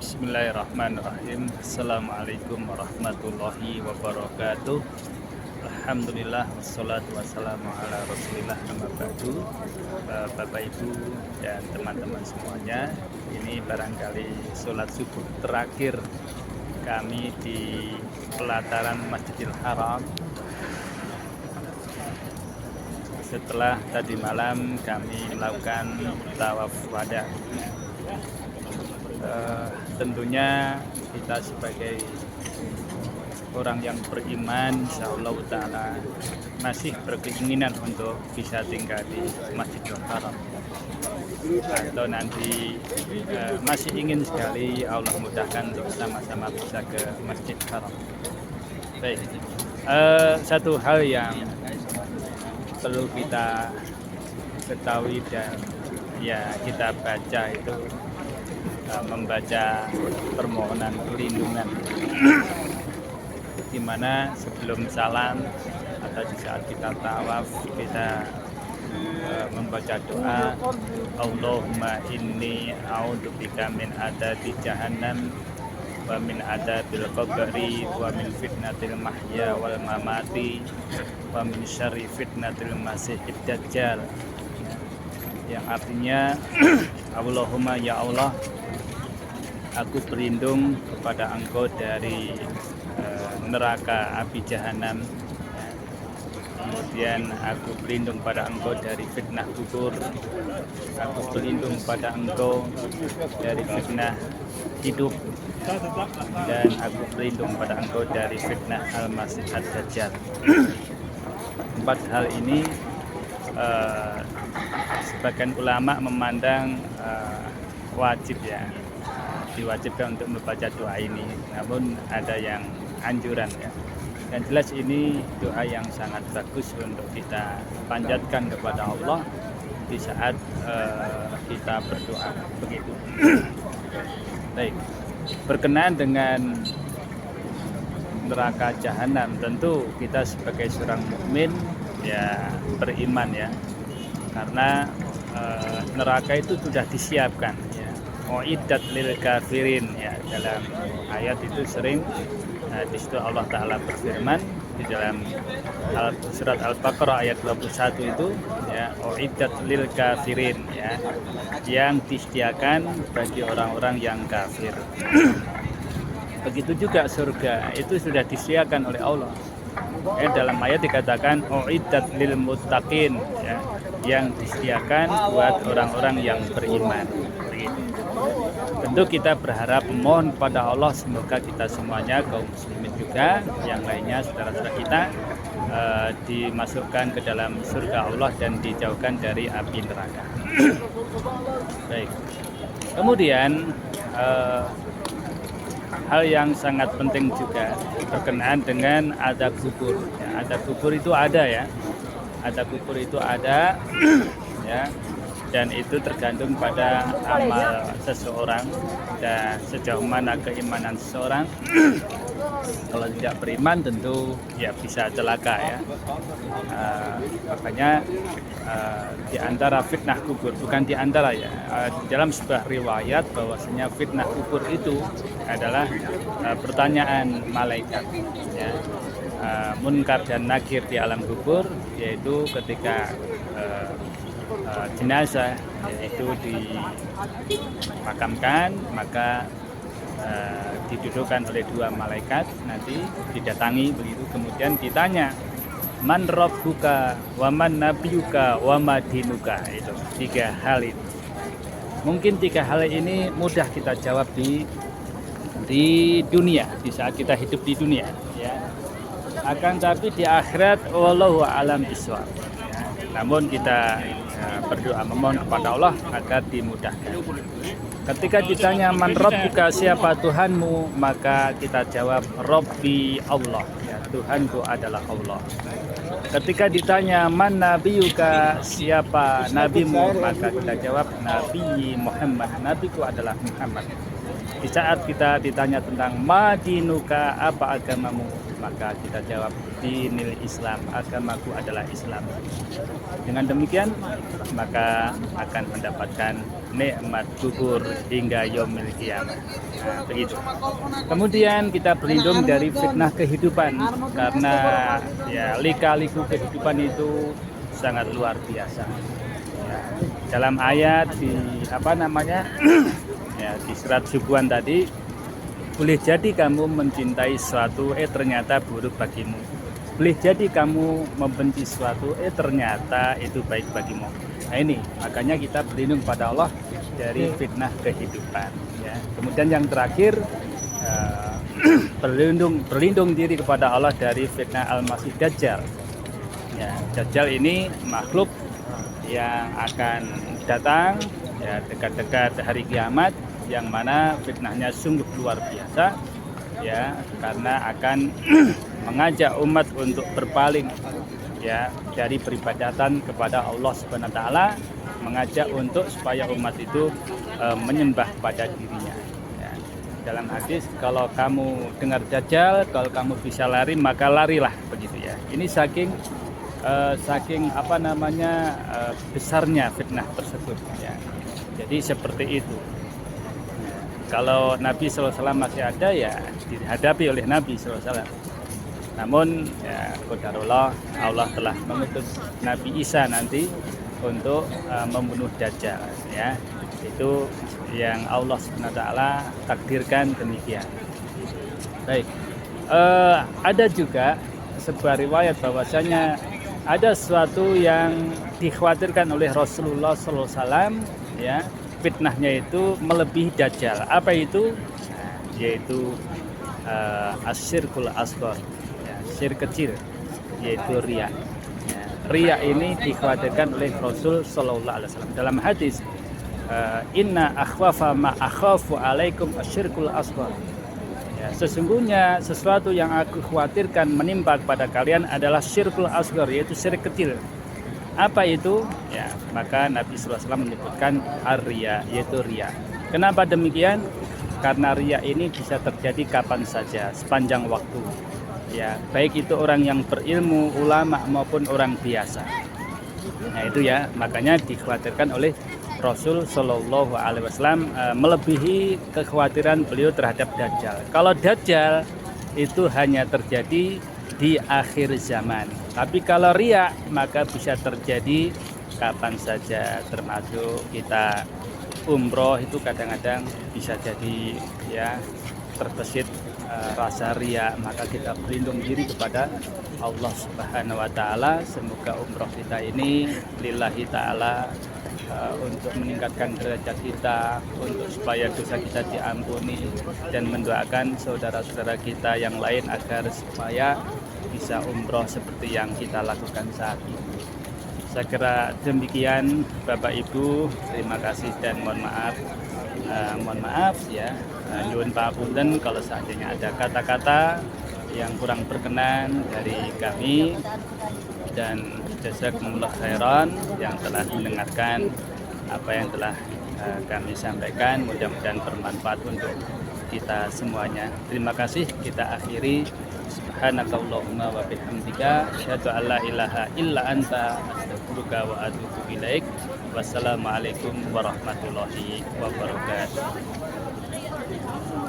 Bismillahirrahmanirrahim. Assalamualaikum warahmatullahi wabarakatuh. Alhamdulillah wassalatu wassalamu ala rasulillah amma ba'du. Bapak Ibu dan teman-teman semuanya, ini barangkali sholat subuh terakhir kami di pelataran Masjidil Haram. Setelah tadi malam kami melakukan tawaf wada. Tentunya kita sebagai orang yang beriman, insyaallah ta'ala masih berkeinginan untuk bisa tinggal di Masjidil Haram, atau nanti masih ingin sekali Allah mudahkan untuk sama-sama bisa ke Masjidil Haram. Baik, satu hal yang perlu kita ketahui dan ya kita baca itu, membaca permohonan perlindungan, di mana sebelum salam atau di saat kita tawaf kita membaca doa, Allahumma inni a'udzubika min adzabi jahannam wa min adzabil qabri wa min fitnatil mahya wal mamati wa min syarri fitnatil masiihid dajjal, yang artinya Allahumma, ya Allah, aku berlindung kepada Engkau dari neraka api jahanam. Kemudian aku berlindung pada Engkau dari fitnah kubur. Aku berlindung pada Engkau dari fitnah hidup. Dan aku berlindung pada Engkau dari fitnah al-masih ad-dajjal. Empat hal ini sebagian ulama memandang wajib, ya, diwajibkan untuk membaca doa ini, namun ada yang anjuran, ya. Yang jelas ini doa yang sangat bagus untuk kita panjatkan kepada Allah di saat kita berdoa, begitu. Baik, berkenaan dengan neraka jahanam, tentu kita sebagai seorang mukmin ya beriman, ya, karena neraka itu sudah disiapkan, ya. Uiddat lil kafirin, ya, dalam ayat itu sering di situ Allah Ta'ala berfirman di dalam surat Al-Baqarah ayat 21 itu, ya, uiddat lil kafirin, ya, yang disediakan bagi orang-orang yang kafir. Begitu juga surga itu sudah disediakan oleh Allah. Dalam ayat dikatakan uiddat lil muttaqin, ya, yang disediakan buat orang-orang yang beriman. Tentu kita berharap memohon pada Allah semoga kita semuanya, kaum muslimin juga yang lainnya, saudara-saudara kita dimasukkan ke dalam surga Allah dan dijauhkan dari api neraka. Baik. Kemudian hal yang sangat penting juga berkenaan dengan azab kubur. Ya, azab kubur itu ada, ya. Azab kubur itu ada, ya. Dan itu tergantung pada amal seseorang dan sejauh mana keimanan seseorang. Kalau tidak beriman tentu ya bisa celaka, ya. Makanya di antara fitnah kubur, bukan di antara, ya, dalam sebuah riwayat bahwasanya fitnah kubur itu adalah pertanyaan malaikat, ya, munkar dan nakir di alam kubur, yaitu ketika jenazah itu dimakamkan, maka didudukkan oleh dua malaikat, nanti didatangi begitu, kemudian ditanya man rabbuka wa man nabiyuka wa ma dinuka. Itu tiga hal itu. Mungkin tiga hal ini mudah kita jawab di dunia, di saat kita hidup di dunia, ya. Akan tapi di akhirat wallahu a'lam bishawab. Namun kita berdoa memohon kepada Allah agar dimudahkan. Ketika ditanya man rabbuka, siapa Tuhanmu, maka kita jawab Rabbi Allah, ya, Tuhanku adalah Allah. Ketika ditanya man nabiyuka, siapa nabimu, maka kita jawab Nabi Muhammad, nabiku adalah Muhammad. Di saat kita ditanya tentang madinuka, apa agamamu, Maka kita jawab, dinil Islam, agamaku adalah Islam. Dengan demikian maka akan mendapatkan nikmat gugur hingga yaumil qiyamah. Nah, begitu. Kemudian kita berlindung dari fitnah kehidupan, karena ya lika-liku kehidupan itu sangat luar biasa. Ya, dalam ayat di ya, di surat Subuhan tadi, boleh jadi kamu mencintai sesuatu, ternyata buruk bagimu. Boleh jadi kamu membenci sesuatu, ternyata itu baik bagimu. Nah ini, makanya kita berlindung pada Allah dari fitnah kehidupan. Ya. Kemudian yang terakhir, berlindung diri kepada Allah dari fitnah Al-Masih Dajjal. Ya, Dajjal ini makhluk yang akan datang ya dekat-dekat hari kiamat, yang mana fitnahnya sungguh luar biasa ya, karena akan mengajak umat untuk berpaling ya dari peribadatan kepada Allah Subhanahu wa taala, mengajak untuk supaya umat itu menyembah pada dirinya ya. Dalam hadis, kalau kamu dengar Dajjal, kalau kamu bisa lari maka larilah, begitu ya. Ini saking besarnya fitnah tersebut ya. Jadi seperti itu. Kalau Nabi SAW masih ada ya dihadapi oleh Nabi SAW. Namun ya qadarullah, Allah telah mengutus Nabi Isa nanti untuk membunuh Dajjal ya. Itu yang Allah SWT takdirkan demikian. Baik. Ada juga sebuah riwayat bahwasanya ada sesuatu yang dikhawatirkan oleh Rasulullah SAW ya. Fitnahnya itu melebihi Dajjal. Apa itu? Nah, yaitu asyirkul asghar, ya, syirik kecil, yaitu riya. Ya, riya ini dikhawatirkan oleh Rasul Sallallahu Alaihi Wasallam dalam hadis, inna akhwafa ma akhafu alaikum asyirkul asghar. Ya, sesungguhnya sesuatu yang aku khawatirkan menimpa kepada kalian adalah syirkul asghar, yaitu syirik kecil. Apa itu? Ya, maka Nabi SAW menyebutkan ar-riya, yaitu riya. Kenapa demikian? Karena riya ini bisa terjadi kapan saja, sepanjang waktu. Ya, baik itu orang yang berilmu, ulama maupun orang biasa. Nah itu ya, makanya dikhawatirkan oleh Rasul Shallallahu Alaihi Wasallam melebihi kekhawatiran beliau terhadap Dajjal. Kalau Dajjal itu hanya terjadi di akhir zaman. Tapi kalau riya maka bisa terjadi kapan saja, termasuk kita umroh itu kadang-kadang bisa jadi ya terbesit rasa riya, maka kita berlindung diri kepada Allah Subhanahu wa taala. Semoga umroh kita ini lillahi taala, untuk meningkatkan derajat kita, untuk supaya dosa kita diampuni, dan mendoakan saudara-saudara kita yang lain agar supaya bisa umroh seperti yang kita lakukan saat ini. Saya kira demikian Bapak Ibu, terima kasih dan mohon maaf ya, nyuwun pangapunten kalau seandainya ada kata-kata yang kurang berkenan dari kami, dan jazakumullah khairan yang telah mendengarkan apa yang telah kami sampaikan. Mudah-mudahan bermanfaat untuk kita semuanya. Terima kasih. Kita akhiri, subhanakallahumma wa bihamdika asyhadu an la ilaha illa anta astaghfiruka wa atubu ilaik. Wassalamualaikum warahmatullahi wabarakatuh.